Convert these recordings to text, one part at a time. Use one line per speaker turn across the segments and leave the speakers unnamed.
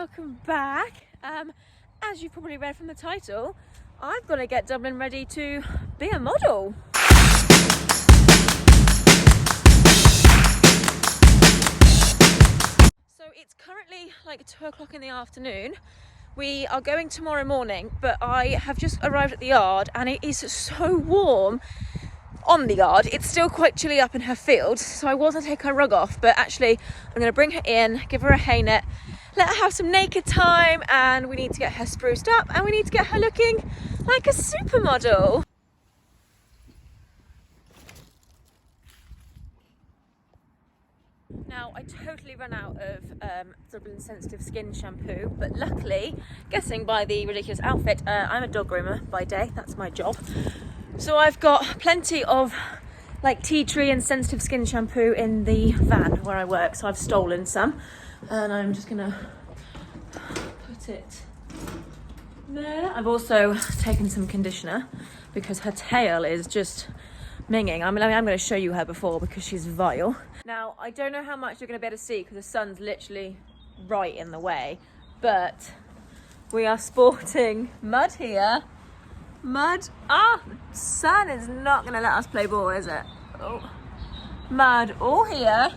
welcome back. As you've probably read from the title, I've got to get Dublin ready to be a model. So it's currently like 2 o'clock in the afternoon. We are going tomorrow morning, but I have just arrived at the yard and it is so warm on the yard. It's still quite chilly up in her field, so I was going to take her rug off, but actually I'm going to bring her in, give her a hay net, let her have some naked time, and we need to get her spruced up and we need to get her looking like a supermodel. Now, I totally ran out of Dublin sensitive skin shampoo, but luckily, guessing by the ridiculous outfit, I'm a dog groomer by day, that's my job. So I've got plenty of like tea tree and sensitive skin shampoo in the van where I work, so I've stolen some and I'm just gonna put it there. I've also taken some conditioner because her tail is just minging. I'm going to show you her before because she's vile. Now, I don't know how much you're going to be able to see because the sun's literally right in the way, but we are sporting mud here. Mud. The sun is not going to let us play ball, is it? Oh. Mud all here.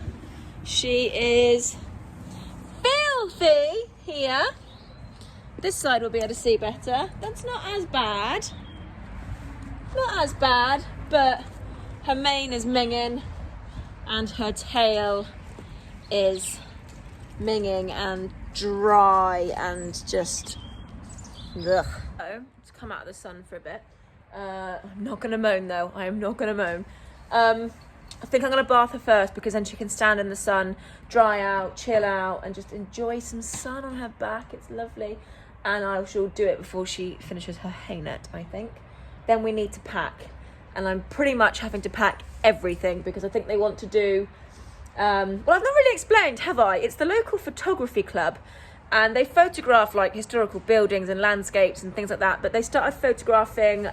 She is filthy here. This side will be able to see better. That's not as bad. Not as bad, but her mane is minging and her tail is minging and dry and just ugh. So, to come out of the sun for a bit. I'm not going to moan though. I am not going to moan. I think I'm going to bath her first because then she can stand in the sun, dry out, chill out and just enjoy some sun on her back. It's lovely. And I shall do it before she finishes her hay net, I think. Then we need to pack. And I'm pretty much having to pack everything because I think they want to do... well, I've not really explained, have I? It's the local photography club. And they photograph like historical buildings and landscapes and things like that. But they started photographing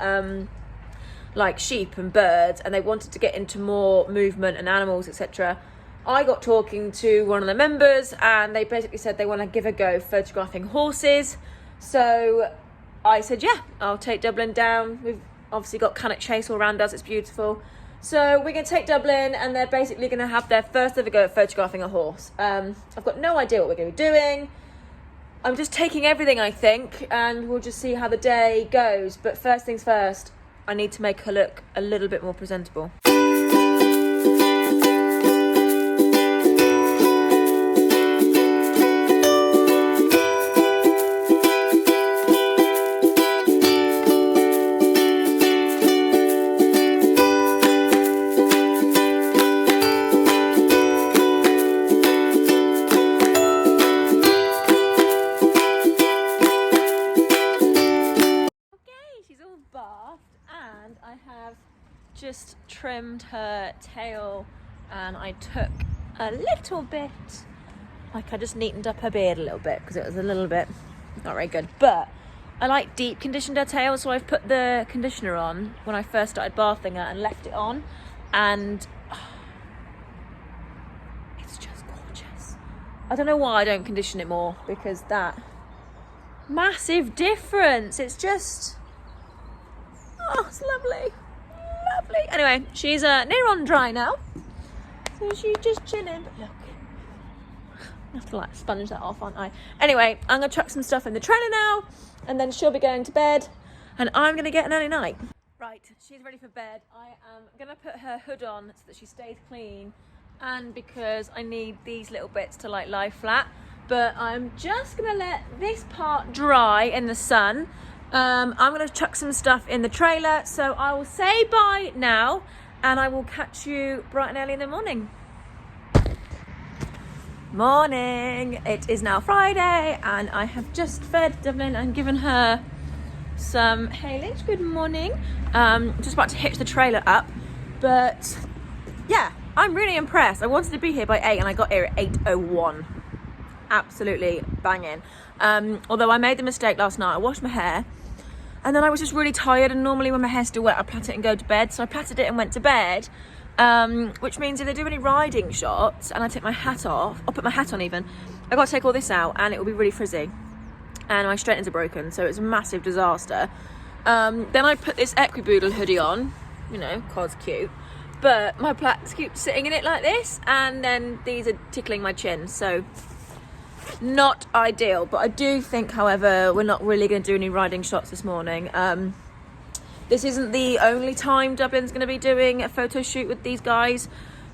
like sheep and birds. And they wanted to get into more movement and animals, etc. I got talking to one of the members and they basically said they want to give a go photographing horses. So I said, yeah, I'll take Dublin down. We've obviously got Cannock Chase all around us. It's beautiful. So we're going to take Dublin and they're basically going to have their first ever go at photographing a horse. I've got no idea what we're going to be doing. I'm just taking everything, I think, and we'll just see how the day goes. But first things first, I need to make her look a little bit more presentable. And I have just trimmed her tail and I took a little bit, like I just neatened up her beard a little bit because it was a little bit not very good, but I like deep conditioned her tail, so I've put the conditioner on when I first started bathing her and left it on, and it's just gorgeous. I don't know why I don't condition it more because that massive difference, it's just it's lovely, lovely. Anyway, she's near on dry now, so she's just chilling. But look, I have to like sponge that off, aren't I? Anyway, I'm gonna chuck some stuff in the trailer now, and then she'll be going to bed, and I'm gonna get an early night. Right, she's ready for bed. I am gonna put her hood on so that she stays clean, and because I need these little bits to like lie flat. But I'm just gonna let this part dry in the sun. I'm going to chuck some stuff in the trailer, so I will say bye now and I will catch you bright and early in the morning. Morning! It is now Friday and I have just fed Dublin and given her some haylage. Good morning. Just about to hitch the trailer up, but yeah, I'm really impressed. I wanted to be here by 8 and I got here at 8:01. Absolutely banging. Although I made the mistake last night, I washed my hair and then I was just really tired, and normally when my hair's still wet I plait it and go to bed, so I plaited it and went to bed, which means if they do any riding shots and I take my hat off, I'll put my hat on even, I've got to take all this out and it will be really frizzy. And my straighteners are broken, so it's a massive disaster. Then I put this Equiboodle hoodie on, you know, cause cute. But my plaits keep sitting in it like this, and then these are tickling my chin, so not ideal. But I do think, however, we're not really going to do any riding shots this morning. This isn't the only time Dublin's going to be doing a photo shoot with these guys.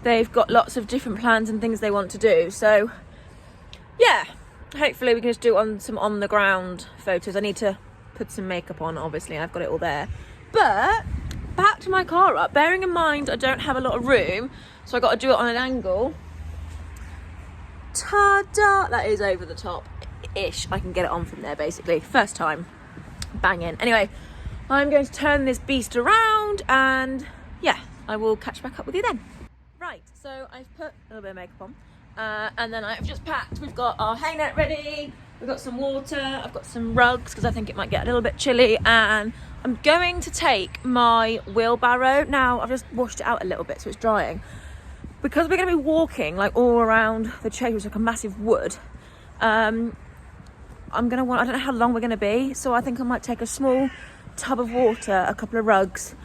They've got lots of different plans and things they want to do. So, yeah, hopefully we can just do on some on-the-ground photos. I need to put some makeup on, obviously. I've got it all there. But back to my car up. Bearing in mind I don't have a lot of room, so I got to do it on an angle. Ta-da! That is over the top-ish. I can get it on from there, basically. First time. Bang in. Anyway, I'm going to turn this beast around and, yeah, I will catch back up with you then. Right, so I've put a little bit of makeup on. And then I've just packed. We've got our hay net ready. We've got some water. I've got some rugs because I think it might get a little bit chilly. And I'm going to take my wheelbarrow. Now, I've just washed it out a little bit so it's drying. Because we're going to be walking like all around the chase, which is like a massive wood. I'm going to want, I don't know how long we're going to be. So I think I might take a small tub of water, a couple of rugs,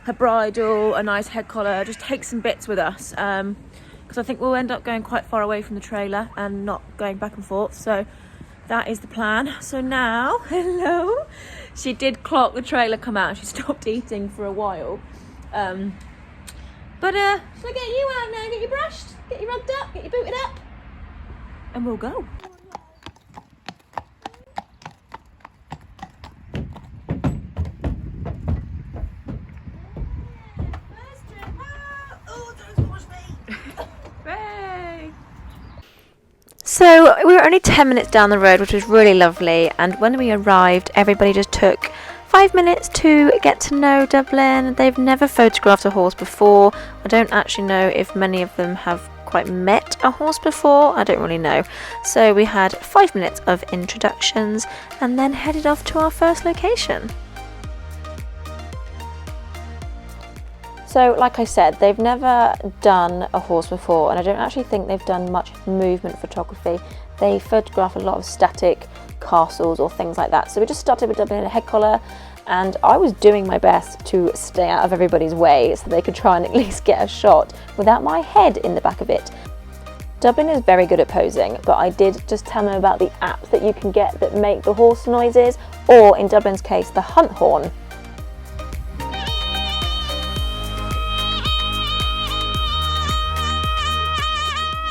a bridle, a nice head collar. Just take some bits with us. Because I think we'll end up going quite far away from the trailer and not going back and forth. So that is the plan. So now, hello. She did clock the trailer come out. She stopped eating for a while. But shall I get you out now? Get you brushed, get you rubbed up, get you booted up, and we'll go. So we were only 10 minutes down the road, which was really lovely, and when we arrived everybody just took 5 minutes to get to know Dublin. They've never photographed a horse before. I don't actually know if many of them have quite met a horse before. I don't really know. So we had 5 minutes of introductions and then headed off to our first location. So like I said, they've never done a horse before, and I don't actually think they've done much movement photography. They photograph a lot of static castles or things like that. So we just started with Dublin in a head collar, and I was doing my best to stay out of everybody's way so they could try and at least get a shot without my head in the back of it. Dublin is very good at posing, but I did just tell them about the apps that you can get that make the horse noises, or in Dublin's case, the hunt horn.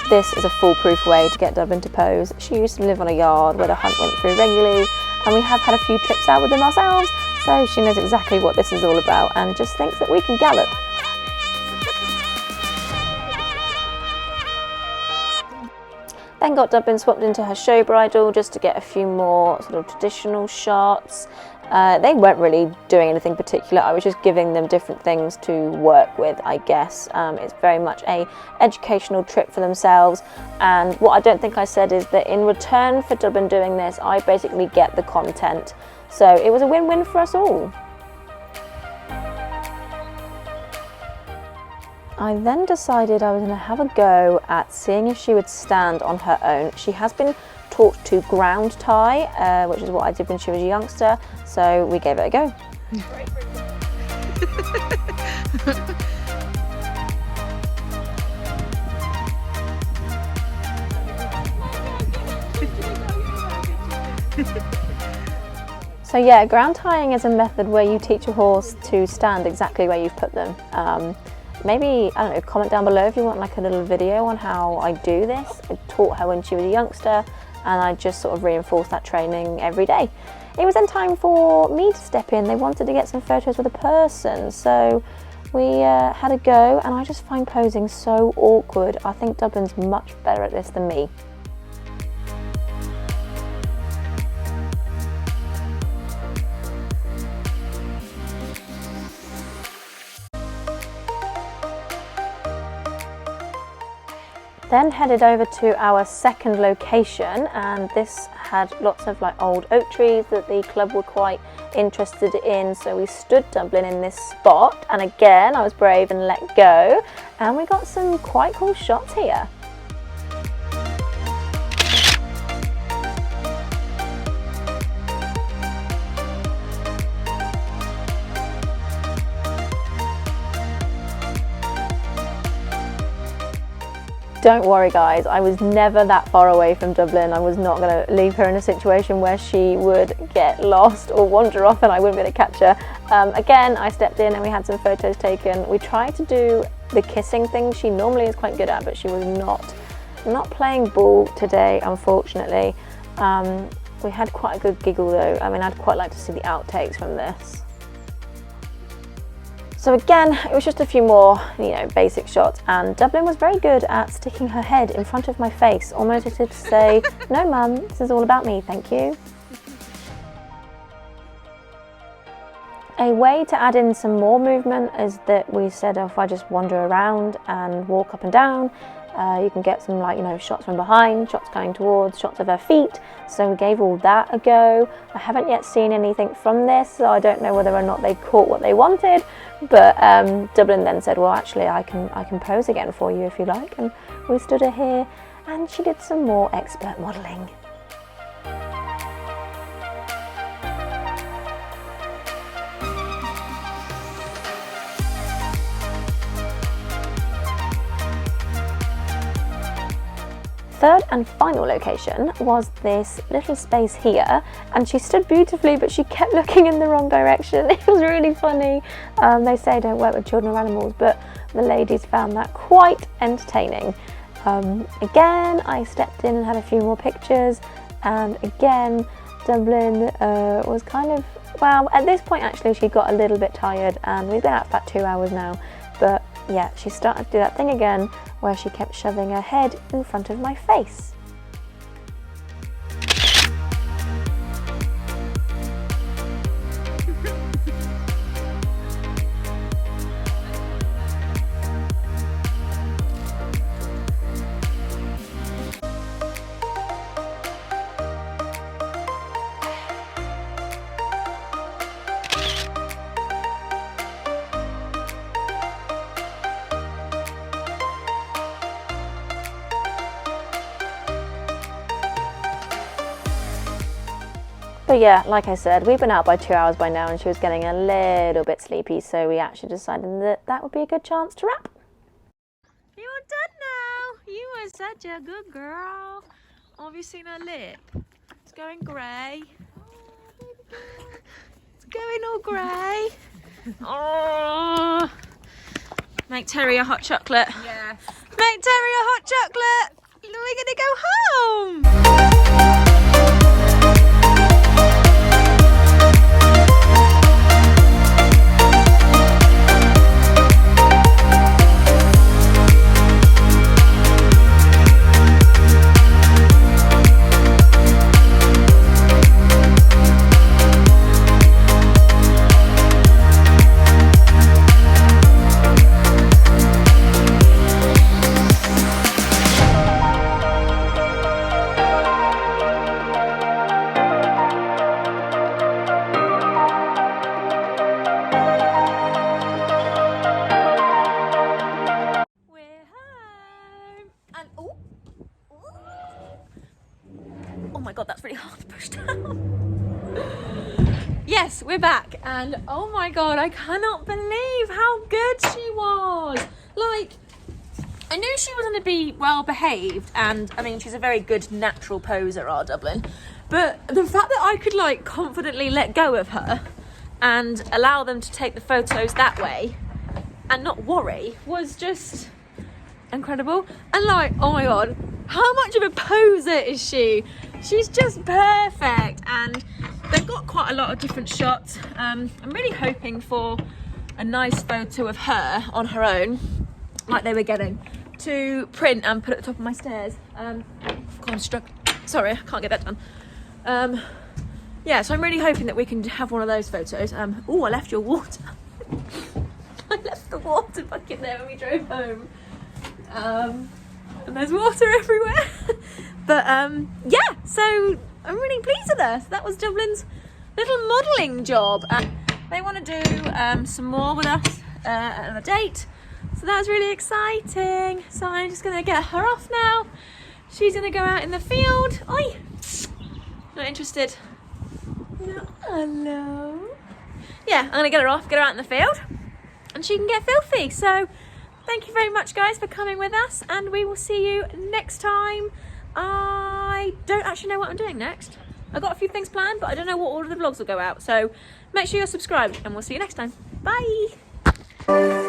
This is a foolproof way to get Dublin to pose. She used to live on a yard where the hunt went through regularly, and we have had a few trips out with them ourselves, so she knows exactly what this is all about and just thinks that we can gallop. Then got Dublin swapped into her show bridle just to get a few more sort of traditional shots. They weren't really doing anything particular. I was just giving them different things to work with, I guess. It's very much a educational trip for themselves. And what I don't think I said is that in return for Dublin doing this, I basically get the content. So it was a win-win for us all. I then decided I was going to have a go at seeing if she would stand on her own. She has been taught to ground tie, which is what I did when she was a youngster, so we gave it a go. So yeah, ground tying is a method where you teach a horse to stand exactly where you've put them. Maybe, I don't know, comment down below if you want like a little video on how I do this. I taught her when she was a youngster, and I just sort of reinforced that training every day. It was then time for me to step in. They wanted to get some photos with a person, so we had a go, and I just find posing so awkward. I think Dublin's much better at this than me. Then headed over to our second location, and this had lots of like old oak trees that the club were quite interested in, so we stood Dublin in this spot, and again I was brave and let go, and we got some quite cool shots here. Don't worry guys, I was never that far away from Dublin. I was not going to leave her in a situation where she would get lost or wander off and I wouldn't be able to catch her. Again, I stepped in and we had some photos taken. We tried to do the kissing thing she normally is quite good at, but she was not playing ball today, unfortunately. We had quite a good giggle though. I mean, I'd quite like to see the outtakes from this. So again, it was just a few more, you know, basic shots, and Dublin was very good at sticking her head in front of my face, almost as if to say, no mum, this is all about me, thank you. A way to add in some more movement is that we said if I just wander around and walk up and down, you can get some, like, you know, shots from behind, shots going towards, shots of her feet. So we gave all that a go. I haven't yet seen anything from this, so I don't know whether or not they caught what they wanted. But Dublin then said, well, actually, I can pose again for you if you like. And we stood her here, and she did some more expert modelling. Third and final location was this little space here, and she stood beautifully, but she kept looking in the wrong direction. It was really funny. They say don't work with children or animals, but the ladies found that quite entertaining. Again, I stepped in and had a few more pictures, and again, Dublin was kind of, well, at this point actually she got a little bit tired, and we've been out for about 2 hours now, but yeah, she started to do that thing again where she kept shoving her head in front of my face. But yeah, like I said, we've been out by 2 hours by now and she was getting a little bit sleepy, so we actually decided that that would be a good chance to wrap. You're done now. You were such a good girl. Oh, have you seen her lip? It's going grey. Oh, it's going all grey. Oh, make Terry a hot chocolate.
Yeah.
Make Terry a hot chocolate. We're gonna go home. Oh my god, that's really hard to push down. Yes, we're back, and oh my god, I cannot believe how good she was. Like, I knew she was going to be well behaved, and I mean, she's a very good natural poser, our Dublin, but the fact that I could like confidently let go of her and allow them to take the photos that way and not worry was just incredible. And like, oh my god, how much of a poser is she? She's just perfect, and they've got quite a lot of different shots. I'm really hoping for a nice photo of her on her own, like they were getting, to print and put at the top of my stairs. God, I'm struck. Sorry, I can't get that done. Yeah, so I'm really hoping that we can have one of those photos. Oh, I left your water. I left the water bucket there when we drove home. and there's water everywhere. But yeah, so I'm really pleased with her. So that was Dublin's little modelling job. They want to do some more with us at another date. So that was really exciting. So I'm just going to get her off now. She's going to go out in the field. Oi! Not interested? No. Hello? Yeah, I'm going to get her off, get her out in the field, and she can get filthy. So thank you very much, guys, for coming with us, and we will see you next time. I don't actually know what I'm doing next. I've got a few things planned, but I don't know what order the vlogs will go out. So make sure you're subscribed, and we'll see you next time. Bye!